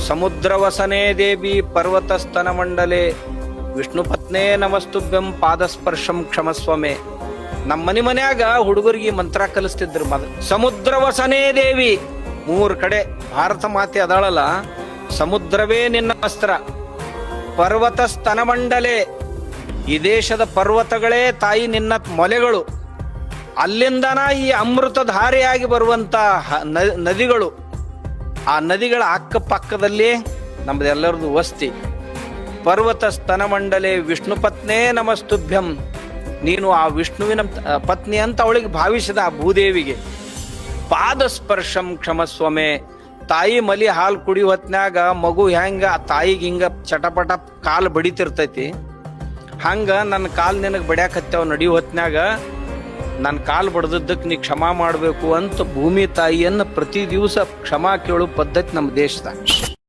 ಸಮುದ್ರವಸನೆ ದೇವಿ ಪರ್ವತಸ್ತನ ಮಂಡಲೆ ವಿಷ್ಣು ಪತ್ನೇ ನಮಸ್ತುಭ್ಯಂ ಪಾದಸ್ಪರ್ಶಂ ಕ್ಷಮಸ್ವಮೆ. ನಮ್ಮ ಮನ್ಯಾಗ ಹುಡುಗರಿಗೆ ಮಂತ್ರ ಕಲಿಸ್ತಿದ್ರು ಸಮುದ್ರವಸನೆ ದೇವಿ. 3 ಕಡೆ ಭಾರತ ಮಾತೆ ಅದಾಳಲ್ಲ, ಸಮುದ್ರವೇ ನಿನ್ನ ಅಸ್ತ್ರ. ಪರ್ವತ ಸ್ತನ ಮಂಡಲೆ, ಈ ದೇಶದ ಪರ್ವತಗಳೇ ತಾಯಿ ನಿನ್ನ ಮೊಲೆಗಳು. ಅಲ್ಲಿಂದನ ಈ ಅಮೃತಧಾರೆಯಾಗಿ ಬರುವಂತ ನದಿಗಳು, ಆ ನದಿಗಳ ಅಕ್ಕಪಕ್ಕದಲ್ಲಿ ನಮ್ದೆಲ್ಲರದು ವಸ್ತಿ. ಪರ್ವತ ಸ್ತನ ಮಂಡಲೆ ವಿಷ್ಣು ಪತ್ನೇ ನಮಸ್ತುಭ್ಯಂ. ನೀನು ಆ ವಿಷ್ಣುವಿನ ಪತ್ನಿ ಅಂತ ಅವಳಿಗೆ ಭಾವಿಸಿದ ಆ ಭೂದೇವಿಗೆ. ಪಾದಸ್ಪರ್ಶಂ ಕ್ಷಮಸ್ವಮೆ. ತಾಯಿ ಮಲಿ ಹಾಲು ಕುಡಿಯೋ ಹೊತ್ನ್ಯಾಗ ಮಗು ಹೆಂಗ ಆ ತಾಯಿಗೆ ಹಿಂಗ ಚಟಪಟ ಕಾಲು ಬಡಿತಿರ್ತೈತಿ, ಹಂಗ ನನ್ನ ಕಾಲು ನಿನಗೆ ಬಡ್ಯಾಕತ್ತೇವ್ ನಡಿಯೋ ಹೊತ್ನ್ಯಾಗ ನನ್ನ ಕಾಲು ಬಡ್ದದ್ದಕ್ಕೆ ನೀ ಕ್ಷಮಾ ಮಾಡಬೇಕು ಅಂತ ಭೂಮಿ ತಾಯಿಯನ್ನು ಪ್ರತಿ ದಿವಸ ಕ್ಷಮಾ ಕೇಳೋ ಪದ್ಧತಿ ನಮ್ಮ ದೇಶದಾಗ.